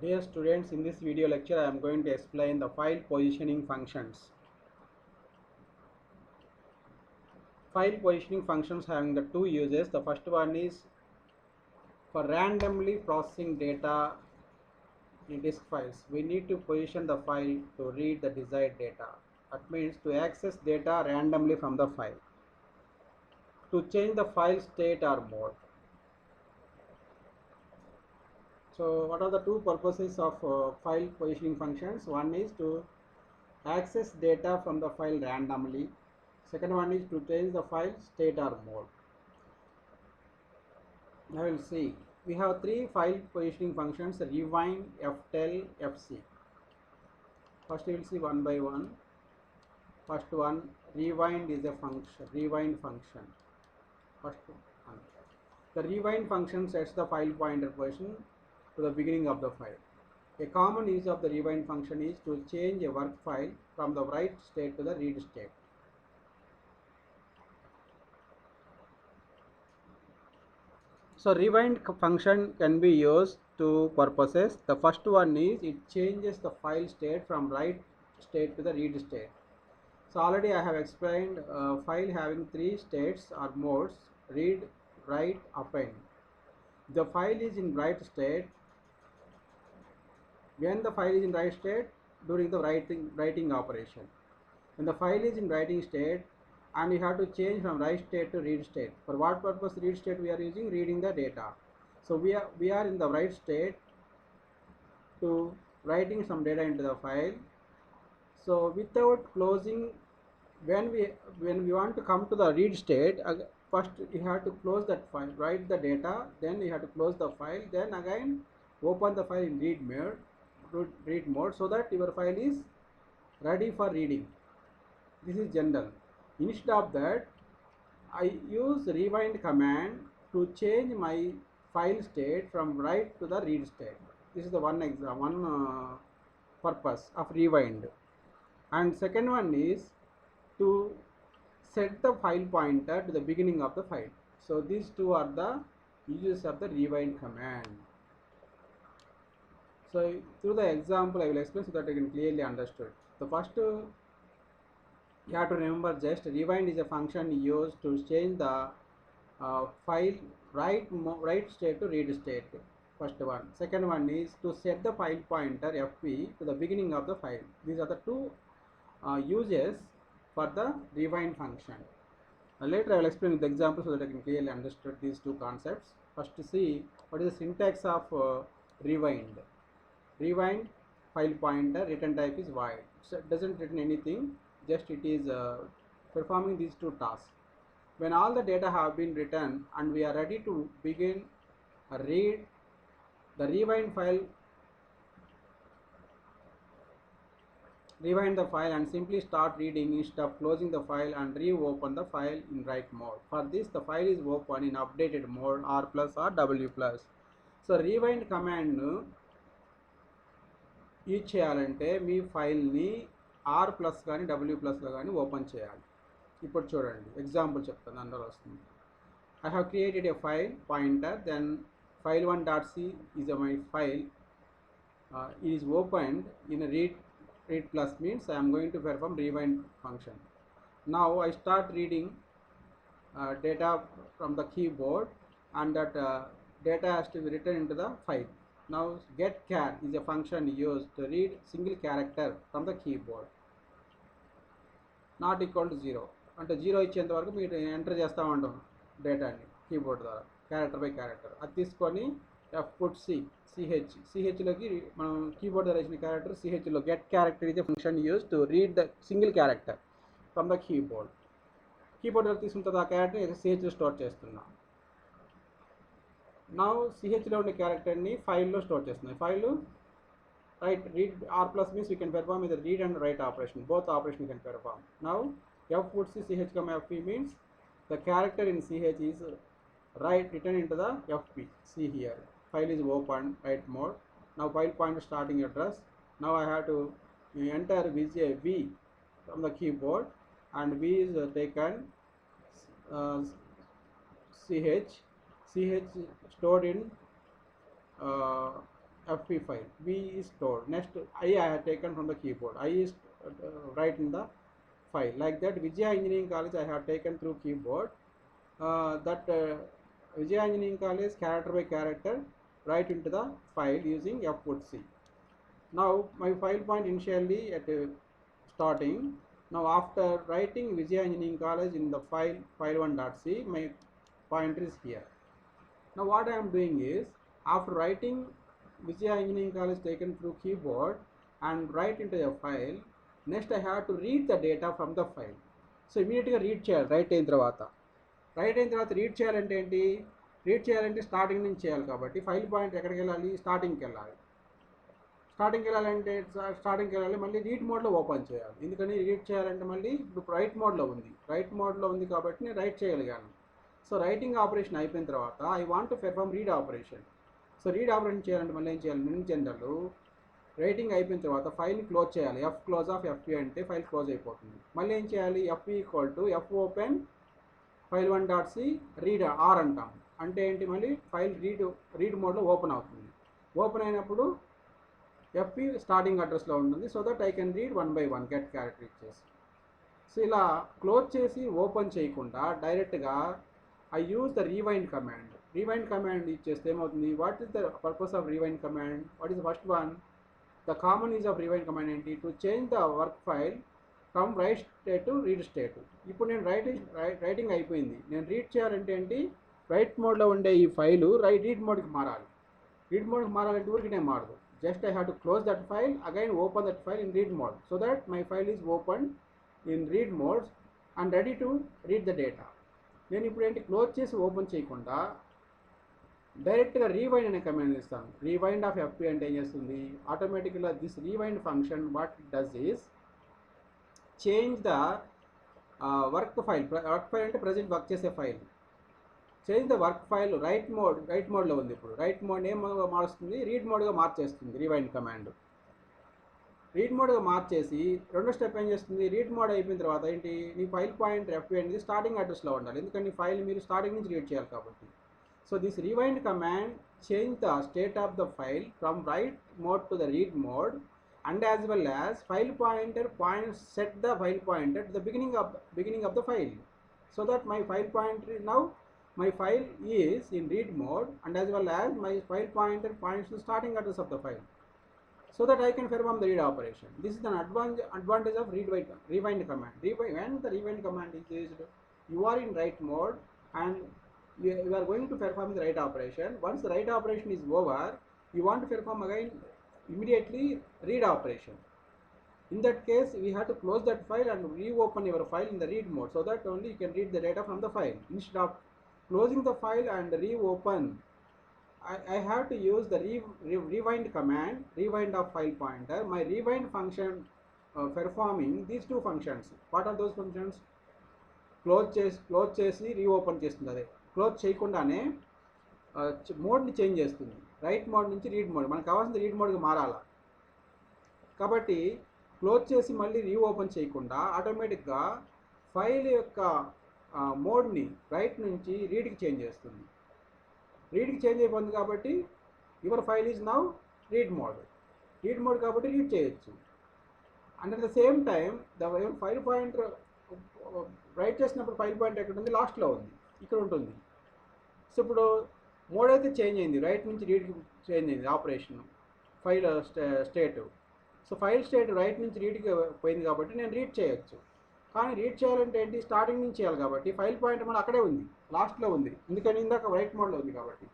Dear students, in this video lecture I am going to explain the file positioning functions. File positioning functions having the two uses. The first one is for randomly processing data in disk files. We need to position the file to read the desired data. That means to access data randomly from the file. To change the file state or mode. So what are the two purposes of file positioning functions? One is to access data from the file randomly. Second one is to change the file state or mode. Now we'll see. We have three file positioning functions: rewind, ftell, fc. First we will see one by one. First one, rewind is a function. Rewind function. First one. The rewind function sets the file pointer position to the beginning of the file. A common use of the rewind function is to change a work file from the write state to the read state. So rewind function can be used to purposes. The first one is it changes the file state from write state to the read state. So already I have explained file having three states or modes: read, write, append. The file is in write state. When the file is in write state, during the writing operation. When the file is in writing state, and you have to change from write state to read state. For what purpose read state we are using? Reading the data. So we are in the write state to writing some data into the file. So without closing, when we want to come to the read state, first you have to close that file, write the data, then you have to close the file, then again open the file in read mode so that your file is ready for reading. This is general. Instead of that, I use rewind command to change my file state from write to the read state. This is the one purpose of rewind. And second one is to set the file pointer to the beginning of the file. So these two are the uses of the rewind command. So through the example I will explain so that you can clearly understood. The first you have to remember, just rewind is a function used to change the file write state to read state. First one. Second one is to set the file pointer fp to the beginning of the file. These are the two uses for the rewind function. Later I will explain with the example so that I can clearly understood these two concepts. First, to see what is the syntax of rewind. Rewind file pointer return type is void. So it doesn't return anything, just it is performing these two tasks. When all the data have been written and we are ready to begin read, the rewind the file and simply start reading instead of closing the file and reopen the file in write mode. For this, the file is open in updated mode R+ or W+. So rewind command use చేయాలంటే మీ ఫైల్ని R+ కానీ W+లో కానీ open చేయాలి. ఇప్పుడు చూడండి, example చెప్తాను, అందులో వస్తుంది. I have created a file pointer, then file1.c is my file. It is opened in a read plus means I am going to perform rewind function. Now I start reading data from the keyboard, and that data has to be written into the file. Now getChar is a function used to read single character from the keyboard. Not equal to 0 అంటే 0 ఇచ్చేంత వరకు మీరు enter చేస్తూ ఉంటాం డేటాని keyboard ద్వారా, character by character. అది తీసుకొని put CHలోకి మనం కీబోర్డ్ ద్వారా ఇచ్చిన క్యారెక్టర్ CHలో get character is a function use to read the single character from the keyboard. Keyboard ద్వారా తీసుకున్న తర్వాత ఆ క్యారెక్టర్ CHలో స్టోర్ చేస్తున్నాం. నా CHలో ఉండే క్యారెక్టర్ని ఫైల్లో స్టోర్ చేస్తున్నాయి. File read R+ means we can perform either read and write operation. Both operations can perform. Now puts CH, FP means the character in CH is written into the FP. See here, file is open, write mode. Now file pointer starting address. Now I have to enter V from the keyboard, and V is taken CH stored in fp file, b is stored. Next I have taken from the keyboard, I is right in the file. Like that, Vijaya Engineering College I have taken through keyboard. Vijaya Engineering College character by character write into the file using f_c. Now my file point initially at starting. Now after writing Vijaya Engineering College in the file1.c, my pointer is here. Now what I am doing is, after writing Vijaya Engineering College taken through keyboard and write into a file, next I have to read the data from the file. So immediately read చేయాలి right అయిన తర్వాత read చేయాలంటే ఏంటి, read చేయాలంటే starting నుంచి చేయాలి కాబట్టి file point ఎక్కడికి వెళ్ళాలి, స్టార్టింగ్కి వెళ్ళాలి. స్టార్టింగ్కి వెళ్ళాలి మళ్ళీ రీడ్ మోడ్లో ఓపెన్ చేయాలి. ఎందుకని రీడ్ చేయాలంటే మళ్ళీ ఇప్పుడు రైట్ మోడ్లో ఉంది కాబట్టి నేను రైట్ చేయగలిగాను. సో రైటింగ్ ఆపరేషన్ అయిపోయిన తర్వాత I want to perform read operation. So read operation చేయాలంటే మళ్ళీ ఏం చేయాలి, ఇన్ జనరల్ రైటింగ్ అయిపోయిన తర్వాత ఫైల్ని క్లోజ్ చేయాలి. ఎఫ్ క్లోజ్ ఆఫ్ ఎఫ్పి అంటే ఫైల్ క్లోజ్ అయిపోతుంది. మళ్ళీ ఏం చేయాలి, FP equal to F open file1.c read R అంటాం. అంటే ఏంటి, మళ్ళీ ఫైల్ రీడ్ మోడ్లో ఓపెన్ అవుతుంది. ఓపెన్ అయినప్పుడు ఎఫ్పి స్టార్టింగ్ అడ్రస్లో ఉంటుంది. So that I can read 1 by 1 get character ఇచ్చేసి. సో ఇలా క్లోజ్ చేసి ఓపెన్ చేయకుండా డైరెక్ట్గా I use the rewind command. Rewind command ఇచ్చేస్తే ఏమవుతుంది, what is the purpose of rewind command, what is the first one, the common use of rewind command ఏంటి, to change the work file from write state to read state. ఇప్పుడు నేను writing అయిపోయింది, నేను read చేయాలంటే ఏంటి, right మోడ్లో ఉండే ఈ ఫైలు రీడ్ మోడ్కి మారాలి. రీడ్ మోడ్కి మారాలంటే ఊరికి మారదు. Just I have to close that file, again open that file in read mode, so that my file is open in read mode and ready to read the data. నేను ఇప్పుడు ఏంటి, close చేసి open చేయకుండా డైరెక్ట్గా rewind అనే command ఇస్తాను. Rewind of FP అంటే ఏం చేస్తుంది, ఆటోమేటిక్గా this rewind function what it does is change the work file అంటే ప్రజెంట్ వర్క్ చేసే file, change the work file right మోడ్లో ఉంది. ఇప్పుడు రైట్ మోడ్ ఏం మారుస్తుంది, రీడ్ మోడ్గా మార్చేస్తుంది రీవైండ్ కమాండ్. రీడ్ మోడ్గా మార్చేసి రెండో స్టెప్ ఏం చేస్తుంది, రీడ్ మోడ్ అయిపోయిన తర్వాత ఏంటి, నీ ఫైల్ పాయింట్ ఎఫ్పి అనేది స్టార్టింగ్ అడ్రస్లో ఉండాలి. ఎందుకంటే నీ ఫైల్ మీరు స్టార్టింగ్ నుంచి రీడ్ చేయాలి కాబట్టి. So this rewind command change the state of the file from right mode to the read mode, and as well as file pointer set the file pointer to the beginning of the file, so that my file pointer is now my file is in read mode, and as well as my file pointer points to starting address of the file, so that I can perform the read operation. This is an advantage of rewind command. When the rewind command is used, you are in write mode and you are going to perform the write operation. Once the write operation is over, you want to perform again immediately read operation. In that case, we have to close that file and reopen your file in the read mode, so that only you can read the data from the file. Instead of closing the file and reopen, I have to use the rewind command, rewind of file pointer. My rewind function performing these two functions. What are those functions? Close చేసి reopen చేస్తుంది. అదే close చేయకుండానే మోడ్ని change చేస్తుంది. Right mode నుంచి read mode, మనకు కావాల్సిన read మోడ్కి మారాలా కాబట్టి close చేసి మళ్ళీ రీఓపెన్ చేయకుండా ఆటోమేటిక్గా ఫైల్ యొక్క మోడ్ని రైట్ నుంచి రీడ్కి చేంజ్ చేస్తుంది. రీడ్కి చేంజ్ అయిపోతుంది కాబట్టి your file is now read mode కాబట్టి రీడ్ చేయొచ్చు. And at the same time file pointer right చేసినప్పుడు ఫైల్ పాయింట్ ఎక్కడ ఉంది, లాస్ట్లో ఉంది, ఇక్కడ ఉంటుంది. సో ఇప్పుడు మోడ్ అయితే చేంజ్ అయింది, రైట్ నుంచి రీడ్కి చేంజ్ అయింది operation file state. So file state right నుంచి రీడ్కి పోయింది కాబట్టి నేను రీడ్ చేయొచ్చు. కానీ రీడ్ చేయాలంటే ఏంటి, స్టార్టింగ్ నుంచి చేయాలి కాబట్టి ఫైల్ పాయింట్ మన అక్కడే ఉంది, లాస్ట్లో ఉంది, ఎందుకని ఇందాక రైట్ మోడ్లో ఉంది కాబట్టి.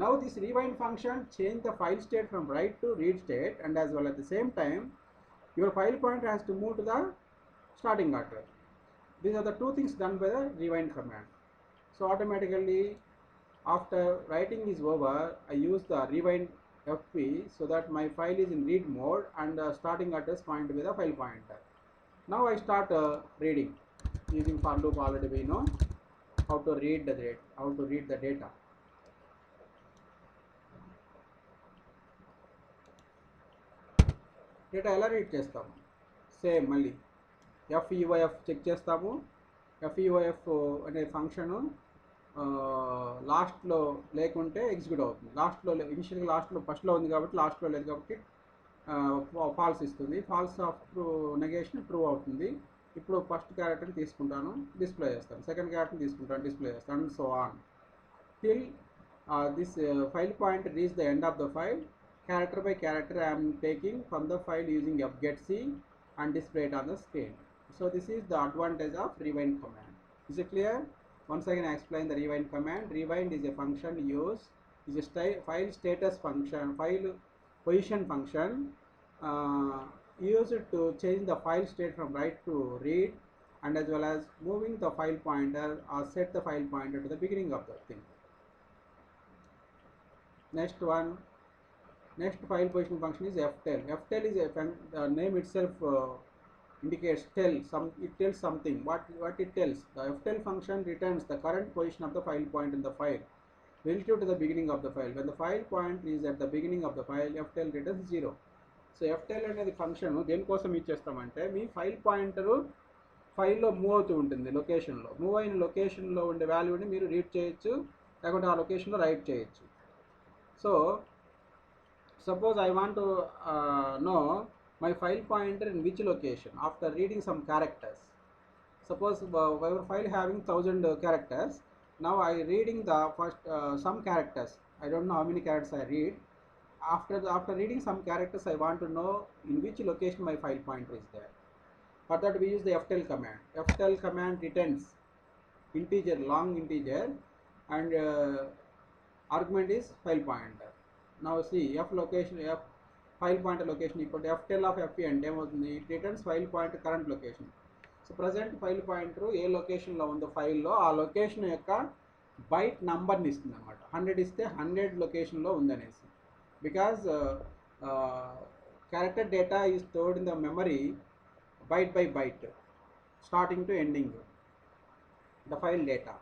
Now this rewind function change the file state from right to read state, and as well at the same time your file point has to move to the starting address. These are the two things done by the rewind command. So automatically after writing is over, I use the rewind fp so that my file is in read mode and the starting address pointed with the file pointer. Now I start reading using for loop. Already we know how to read the data. Data ఎలా read చేస్తాము, same మళ్ళీ FEOF check చేస్తాము. FEOF అనే function లాస్ట్లో లేకుంటే execute అవుతుంది. లాస్ట్లో ఇనిషియల్గా లాస్ట్లో ఫస్ట్లో ఉంది కాబట్టి లాస్ట్లో లేదు కాబట్టి ఫాల్స్ ఇస్తుంది. ఫాల్స్ ఆఫ్ నెగేషన్ ట్రూ అవుతుంది. ఇప్పుడు ఫస్ట్ క్యారెక్టర్ని తీసుకుంటాను, డిస్ప్లే చేస్తాను. సెకండ్ క్యారెక్టర్ని తీసుకుంటాను, డిస్ప్లే చేస్తాను, and so on till this file pointer reach the end of the file. Character by character I am taking from the file using fgetc and display it on the screen. So this is the advantage of rewind command. Is it clear? Once again I explain the rewind command. Rewind is a function used, is a file status function, file position function used to change the file state from write to read, and as well as moving the file pointer or set the file pointer to the beginning of the thing. Next one, next file position function is ftell. Ftell is the name itself indicates tell some, it tells something. What it tells? The ftell function returns the current position of the file point in the file relative to the beginning of the file. When the file point is at the beginning of the file, ftell returns 0. So ftell అనేది function దేనికోసం ఇచ్చేస్తామంటే మీ file pointer ఫైల్లో move అవుతూ ఉంటుంది. లొకేషన్లో move అయిన లొకేషన్లో ఉండే వాల్యూని మీరు రీడ్ చేయొచ్చు, లేకుంటే ఆ లొకేషన్లో రైట్ చేయొచ్చు. So suppose I want to know my file pointer in which location after reading some characters. Suppose our file having 1000 characters. Now I reading the first some characters. I don't know how many characters I read. After reading some characters, I want to know in which location my file pointer is there. For that we use the ftell command. Ftell command returns integer, long integer, and argument is file pointer. Now see, f file pointer location equal to ftell of fp అంటే ఏమవుతుంది, it returns file pointer current location. So present file pointer ఏ లొకేషన్లో ఉందో ఫైల్లో ఆ location యొక్క byte నంబర్ని ఇస్తుంది అనమాట. 100 ఇస్తే 100 లొకేషన్లో ఉందనేసి. Because character data is stored in the memory byte by byte starting to ending the file data.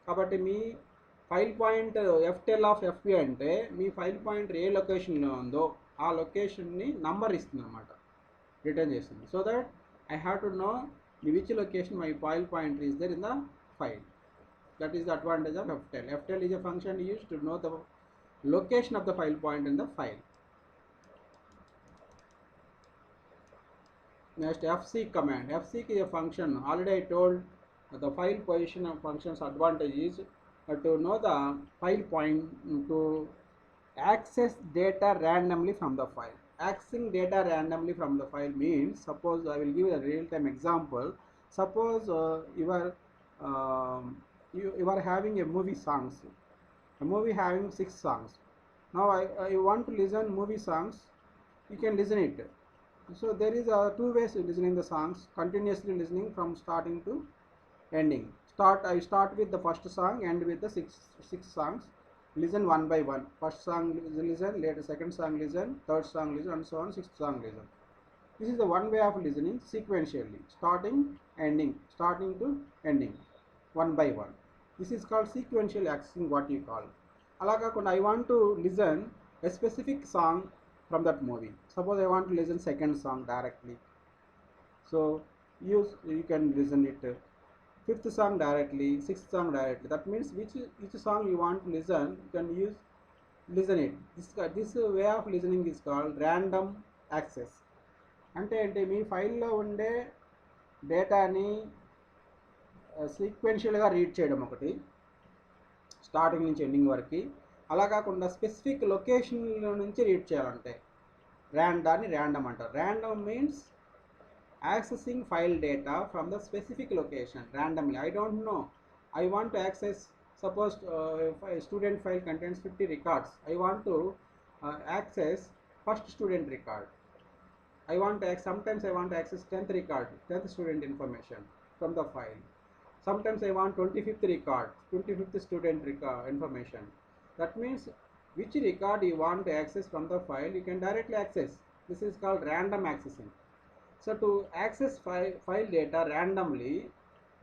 కాబట్టి మీ file point ftell of fp అంటే మీ ఫైల్ పాయింటర్ ఏ లొకేషన్లో ఉందో ఆ లొకేషన్ని నంబర్ ఇస్తుంది అనమాట, రిటర్న్ చేస్తుంది. So that I have to know which location my file pointer is there in the file. That is the advantage of ftell. Ftell is a function used to know the location of the file pointer in the file. Next, fseek command. Fseek is a function. Already I told the file position of functions advantage is to know the file point, to access data randomly from the file. Accessing data randomly from the file means, suppose I will give a real-time example. Suppose you are having a movie songs, a movie having 6 songs. Now I want to listen movie songs. You can listen it. So there is 2 ways of listening the songs: continuously listening from starting to ending. I start with the first song, end with the six songs. Listen one by one. First song listen, later second song listen, third song listen, and so on, sixth song listen. This is the one way of listening sequentially, starting to ending, one by one. This is called sequential accessing, what you call. Alaga I want to listen a specific song from that movie. Suppose I want to listen second song directly. So you can listen it. 5th song directly, 6th song directly. That means which song you want to listen, you can listen it. This way of listening is called random access. అంటే మీ ఫైల్లో ఉండే డేటాని సీక్వెన్షియల్గా read చేయడం ఒకటి, starting నుంచి ending వరకు. అలా కాకుండా స్పెసిఫిక్ లొకేషన్లో నుంచి రీడ్ చేయాలంటే దాన్ని ర్యాండమ్ అంటారు. Random means accessing file data from the specific location randomly. I don't know, I want to access, suppose if a student file contains 50 records, I want to access first student record. Sometimes I want to access 10th record, 10th student information from the file. Sometimes I want 25th record, 25th student record information. That means which record you want to access from the file, you can directly access. This is called random accessing. So to access file data randomly,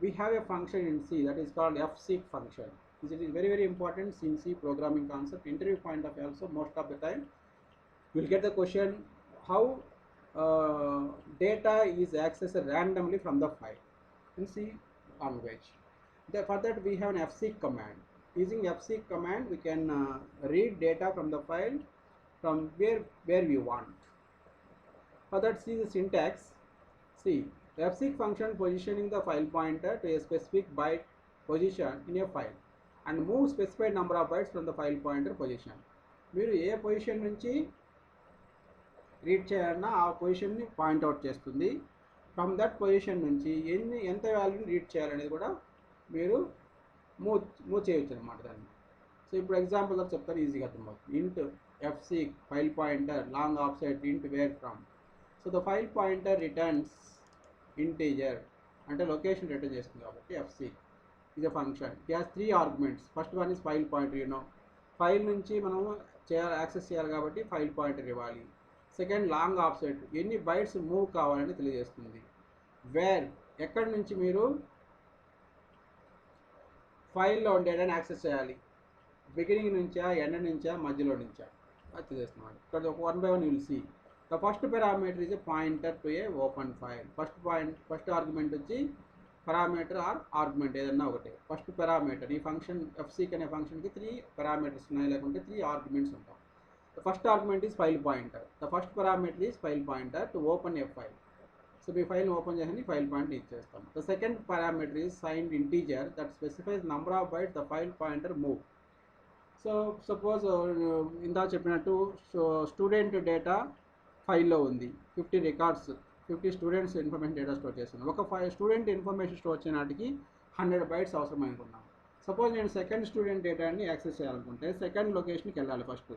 we have a function in C that is called fseek function. It is very, very important in C programming concept. Interview point of view also, most of the time you will get the question how data is accessed randomly from the file in C language. For that we have an fseek command. using fseek command we can read data from the file from where we want. For that, see the syntax. See, the fseek function positioning the file pointer to a specific byte position in a file and move specified number of bytes from the file pointer position. మీరు ఏ position నుంచి read చేయాలన్నా ఆ పొజిషన్ని point out చేస్తుంది. From that position నుంచి ఎంత వాల్యూని read చేయాలనేది కూడా మీరు మూవ్ చేయొచ్చు అనమాట దాన్ని. సో ఇప్పుడు ఎగ్జాంపుల్ చెప్తాను, ఈజీగా అర్థమవుతుంది. Int fseek file pointer long offset int where from. So the file pointer returns integer అంటే లొకేషన్ రిటర్న్ చేస్తుంది కాబట్టి fseek is a function. It has 3 arguments. First one is file pointer, you know. File నుంచి మనం access చేయాలి కాబట్టి file pointer ఇవ్వాలి. Second long offset, ఎన్ని బైట్స్ మూవ్ కావాలని తెలియజేస్తుంది. వేర్, ఎక్కడి నుంచి మీరు ఫైల్లో డేటాని యాక్సెస్ చేయాలి, బిగినింగ్ నుంచా ఎండ్ నుంచా మధ్యలో నుంచా అది తెలియజేస్తున్నాను. ఇక్కడ ఒక 1 by 1 will see. The first parameter is a pointer to a open file. First argument వచ్చి పారామీటర్ ఆర్ ఆర్గ్యుమెంట్ ఏదన్నా ఒకటి. ఫస్ట్ పారామీటర్ ఈ ఫంక్షన్ fseek అనే ఫంక్షన్కి 3 పారామీటర్స్ ఉన్నాయి, లేకుంటే 3 ఆర్గ్యుమెంట్స్ ఉంటాయి. The first argument is file pointer. The first parameter is file pointer to open a file. So మీ ఫైల్ని ఓపెన్ చేసి ఫైల్ పాయింటర్ ఇచ్చేస్తాం. The second parameter is signed integer that specifies number of bytes the file pointer move. So suppose ఇందా చెప్పినట్టు student data ఫైల్లో ఉంది, 50 records, 50 students information data store చేస్తున్నాను. ఒక స్టూడెంట్ ఇన్ఫర్మేషన్ స్టోర్ చేయడానికి 100 బైట్స్ అవసరం అనుకున్నాను. సపోజ్ నేను సెకండ్ స్టూడెంట్ డేటాని యాక్సెస్ చేయాలనుకుంటే సెకండ్ లొకేషన్కి వెళ్ళాలి. ఫస్ట్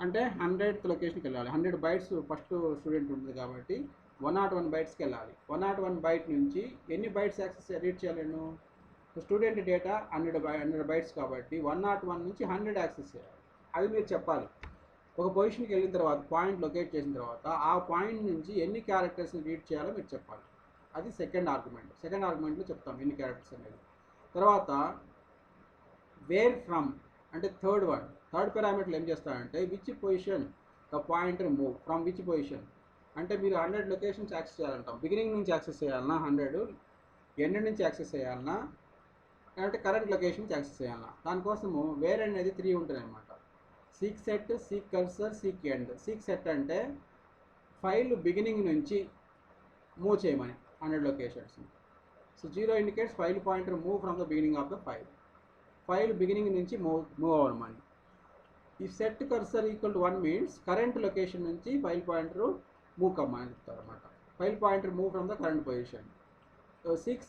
అంటే 100th లొకేషన్కి వెళ్ళాలి. 100 బైట్స్ ఫస్ట్ స్టూడెంట్ ఉంటుంది కాబట్టి 101 బైట్స్కి వెళ్ళాలి. 101 బైట్ నుంచి ఎన్ని బైట్స్ యాక్సెస్ రీడ్ చేయాలి నేను? స్టూడెంట్ డేటా 100 బైట్స్ కాబట్టి 101 నుంచి 100 యాక్సెస్ చేయాలి. అది మీరు చెప్పాలి. ఒక పొజిషన్కి వెళ్ళిన తర్వాత పాయింట్ లొకేట్ చేసిన తర్వాత ఆ పాయింట్ నుంచి ఎన్ని క్యారెక్టర్స్ని రీడ్ చేయాలో మీరు చెప్పాలి. అది సెకండ్ ఆర్గ్యుమెంట్. సెకండ్ ఆర్గ్యుమెంట్లో చెప్తాం ఎన్ని క్యారెక్టర్స్ అనేది. తర్వాత వేర్ ఫ్రమ్ అంటే థర్డ్ పారామీటర్లు ఏం చేస్తారంటే which position the pointer move from which position అంటే మీరు 100 లొకేషన్స్ యాక్సెస్ చేయాలంటాం. బిగినింగ్ నుంచి యాక్సెస్ చేయాలన్నా 100, ఎండ్ నుంచి యాక్సెస్ చేయాలన్నా అంటే కరెంట్ లొకేషన్స్ యాక్సెస్ చేయాలన్నా దానికోసము వేర్ అనేది 3 ఉంటుంది అనమాట. Seek set, seek cursor, seek end. Seek set అంటే ఫైల్ బిగినింగ్ నుంచి మూవ్ చేయమని 100 locations. So 0 indicates file pointer move from the beginning of the file. File beginning నుంచి మూవ్ అవ్వమని. ఈ set cursor equal to 1 means current location నుంచి file pointer move కమ్మని చెప్తారు అనమాట. File pointer move from the current position. Seek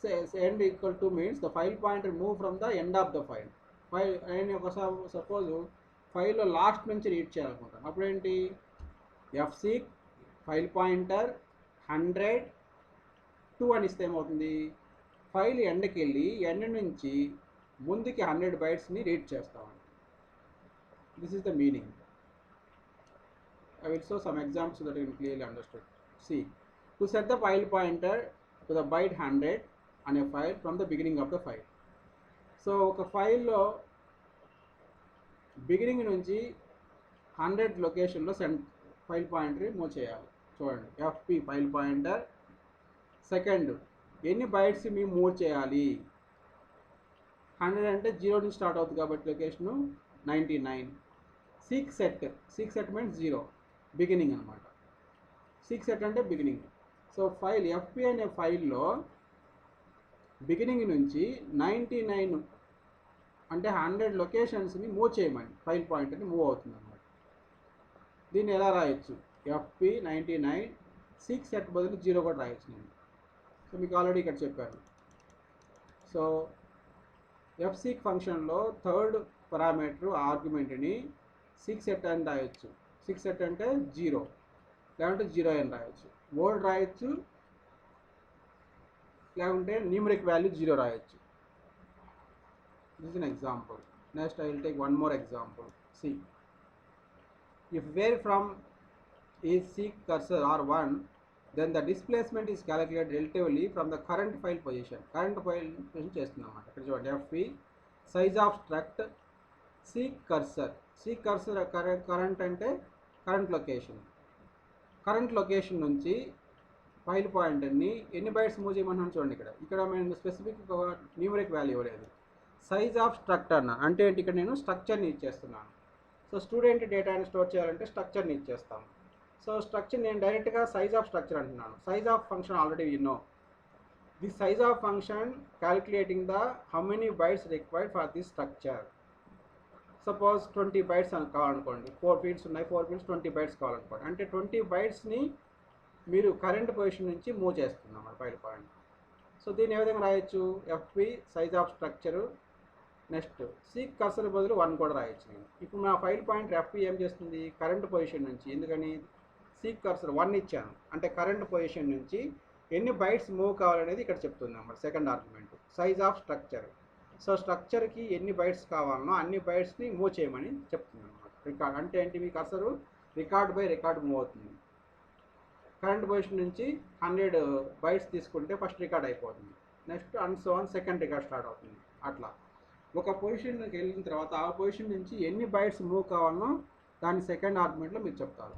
end equal to means the file pointer move from the end of the file. నేను ఒక suppose ఫైల్లో last నుంచి read చేయాలనుకుంటాను. అప్పుడేంటి fseek file pointer 100 అని ఇస్తే ఏమవుతుంది? ఫైల్ ఎండ్కి వెళ్ళి ఎండ్ నుంచి ముందుకి 100 బైట్స్ని రీడ్ చేస్తామండి. This is the meaning. I will show some examples so that you can clearly understood. See, to set the file pointer to the byte 100 on a file from the beginning of the file. So ఒక ఫైల్లో beginning నుంచి 100 లొకేషన్లో file pointer move చేయాలి. చూడండి, fp file pointer. Second ఎన్ని bytes మేము move చేయాలి? 100 అంటే 0 నుంచి స్టార్ట్ అవుతుంది కాబట్టి location 99. Seek set means 0 beginning అనమాట. సీక్ సెట్ అంటే బిగినింగ్. సో ఫైల్ fp అనే ఫైల్లో బిగినింగ్ నుంచి 99 అంటే 100 లొకేషన్స్ని మూవ్ చేయమని ఫైల్ పాయింటర్ని మూవ్ అవుతుంది అనమాట. దీన్ని ఎలా రాయొచ్చు? fp 99 సీక్ సెట్ బదులు 0 కూడా రాయొచ్చు నేను. సో మీకు ఆల్రెడీ ఇక్కడ చెప్పాను. సో fseek ఫంక్షన్లో థర్డ్ పారామీటర్ ఆర్గ్యుమెంట్ని సీక్ సెట్ అని రాయొచ్చు. సీక్ సెట్ అంటే 0 లేకుంటే 0 అని రాయొచ్చు. వర్డ్ రాయొచ్చు, లేకుంటే న్యూమరిక్ వాల్యూ 0 రాయొచ్చు. This is an example. Next I will take one more example. See, if where from is seek cursor or 1, then the displacement is calculated relatively from the current file position. Current file position చేస్తున్నామన్నమాట. ఇక్కడ చూడండి, fp size of struct seek cursor. seek cursor current అంటే current location. Current location నుంచి file పాయింటర్ని ఎన్ని bytes move చేయమన్నాను చూడండి. ఇక్కడ మేము specific numeric value ఇవ్వలేదు. Size of structure అంటే ఏంటి, ఇక్కడ నేను స్ట్రక్చర్ని ఇచ్చేస్తున్నాను. సో స్టూడెంట్ డేటాని స్టోర్ చేయాలంటే స్ట్రక్చర్ని ఇచ్చేస్తాము. సో స్ట్రక్చర్ నేను డైరెక్ట్గా సైజ్ ఆఫ్ స్ట్రక్చర్ అంటున్నాను. Size of function already you know. The size of function calculating the how many bytes required for this structure. Suppose 20 bytes కావాలనుకోండి, 4 ఫీల్డ్స్ ఉన్నాయి, 4 ఫీల్డ్స్ 20 బైట్స్ కావాలనుకోండి, అంటే 20 బైట్స్ని మీరు కరెంట్ పొజిషన్ నుంచి move చేస్తున్నాం మన ఫైల్ పాయింట్. సో దీన్ని ఏ విధంగా రాయొచ్చు, FP size of structure, next seek cursor బదులు 1 కూడా రాయొచ్చు నేను. ఇప్పుడు నా ఫైల్ పాయింట్ ఎఫ్పి ఏం చేస్తుంది, కరెంట్ పొజిషన్ నుంచి, ఎందుకని సీక్ కర్సర్ 1 ఇచ్చాను అంటే కరెంట్ పొజిషన్ నుంచి ఎన్ని బైట్స్ మూవ్ కావాలనేది ఇక్కడ చెప్తుంది అన్నమాట. Second argument size of structure. So స్ట్రక్చర్కి ఎన్ని బైట్స్ కావాలనో అన్ని బైట్స్ని మూవ్ చేయమని చెప్తుంది అనమాట. రికార్డ్ అంటే ఏంటి, మీ కర్సరు రికార్డ్ బై రికార్డ్ మూవ్ అవుతుంది. కరెంట్ పొజిషన్ నుంచి 100 బైట్స్ తీసుకుంటే ఫస్ట్ రికార్డ్ అయిపోతుంది, next and so on second record start అవుతుంది. అట్లా ఒక పొజిషన్కి వెళ్ళిన తర్వాత ఆ పొజిషన్ నుంచి ఎన్ని బైట్స్ మూవ్ కావాలనో దాని సెకండ్ ఆర్గ్యుమెంట్లో మీరు చెప్తారు.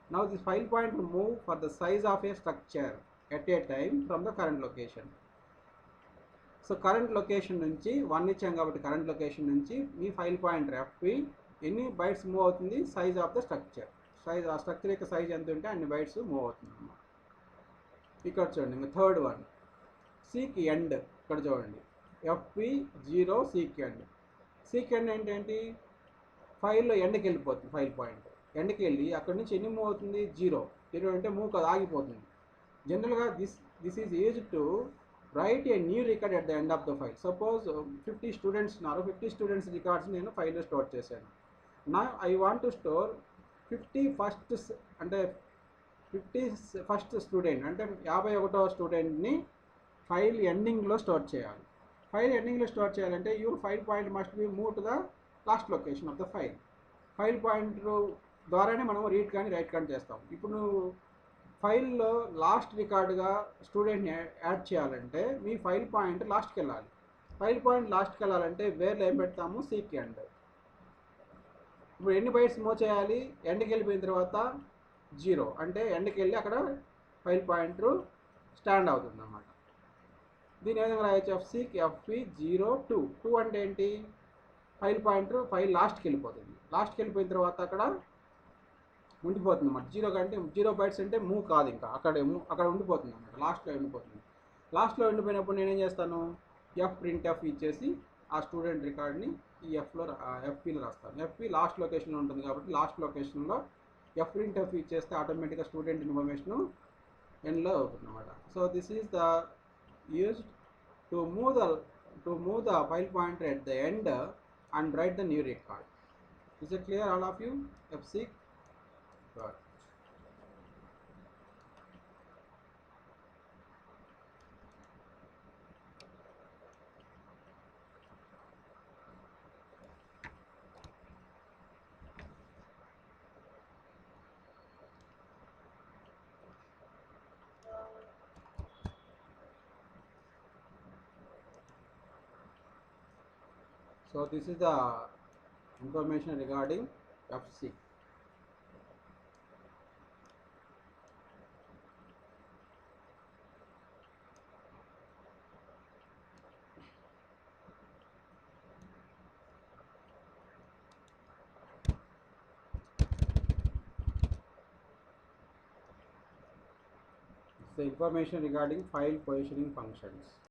Now this file point move for the size of A structure at a time from the current location. So current location నుంచి 1 ఇచ్చాం కాబట్టి కరెంట్ లొకేషన్ నుంచి మీ ఫైల్ పాయింట్ ఎఫ్పి ఎన్ని బైట్స్ మూవ్ అవుతుంది, size of the structure. Size ఆ structure యొక్క size ఎంత ఉంటే అన్ని బైట్స్ మూవ్ అవుతుంది అన్నమాట. ఇక్కడ చూడండి, ఇంకా థర్డ్ వన్ సీక్ ఎండ్. ఇక్కడ చూడండి FP 0 seek end. Seek end ఏంటంటే ఫైల్లో ఎండ్కి వెళ్ళిపోతుంది, ఫైల్ పాయింట్ ఎండ్కి వెళ్ళి అక్కడి నుంచి ఎన్ని మూవ్ అవుతుంది, 0 అంటే మూవ్ కాదు, ఆగిపోతుంది. జనరల్గా this is used to right a new record at the end of the file. Suppose 50 students ఉన్నారు, 50 స్టూడెంట్స్ రికార్డ్స్ నేను ఫైల్లో స్టోర్ చేశాను. నా I want to store 50 first అంటే 50 ఫస్ట్ స్టూడెంట్ అంటే 51వ స్టూడెంట్ని ఫైల్ ఎండింగ్లో స్టోర్ చేయాలి. ఫైల్ ఎండింగ్లో స్టోర్ చేయాలంటే your file point must be move to the last location of the file. File point ద్వారానే మనం రీడ్ కానీ రైట్ కానీ చేస్తాం. ఇప్పుడు నువ్వు ఫైల్లో లాస్ట్ రికార్డుగా స్టూడెంట్ని యాడ్ చేయాలంటే మీ ఫైల్ పాయింట్ లాస్ట్కి వెళ్ళాలి. ఫైల్ పాయింట్ లాస్ట్కి వెళ్ళాలంటే వేర్లో ఏం పెడతాము, సీక్ ఎండ్. ఇప్పుడు ఎన్ని బైట్స్ మూవ్ చేయాలి, ఎండ్కి వెళ్ళిపోయిన తర్వాత 0 అంటే ఎండ్కి వెళ్ళి అక్కడ ఫైల్ పాయింట్ స్టాండ్ అవుతుంది అన్నమాట. దీని విధంగా రాయొచ్చు, సీక్ ఎఫ్పి 0 2. 2 అంటే ఏంటి, ఫైల్ పాయింట్ ఫైల్ లాస్ట్కి వెళ్ళిపోతుంది. లాస్ట్కి వెళ్ళిపోయిన తర్వాత అక్కడ ఉండిపోతుంది అన్నమాట. 0 కంటే 0 బైట్స్ అంటే మూవ్ కాదు, ఇంకా అక్కడ ఉండిపోతుంది అన్నమాట, లాస్ట్లో ఉండిపోతుంది. లాస్ట్లో ఉండిపోయినప్పుడు నేనేం చేస్తాను, ఎఫ్ ప్రింట్ ఎఫ్ ఇచ్చేసి ఆ స్టూడెంట్ రికార్డ్ని ఈ ఎఫ్పిలో రాస్తాను. ఎఫ్పి లాస్ట్ లొకేషన్లో ఉంటుంది కాబట్టి లాస్ట్ లొకేషన్లో ఎఫ్ ప్రింట్ ఎఫ్ ఇచ్చేస్తే ఆటోమేటిక్గా స్టూడెంట్ ఇన్ఫర్మేషను ఎండ్లో అవుతుంది అన్నమాట. So this is the used to move the file pointer at the end and right the new record. Is it clear all of you? FC Good. So this is the information regarding FC. It's the information regarding file positioning functions.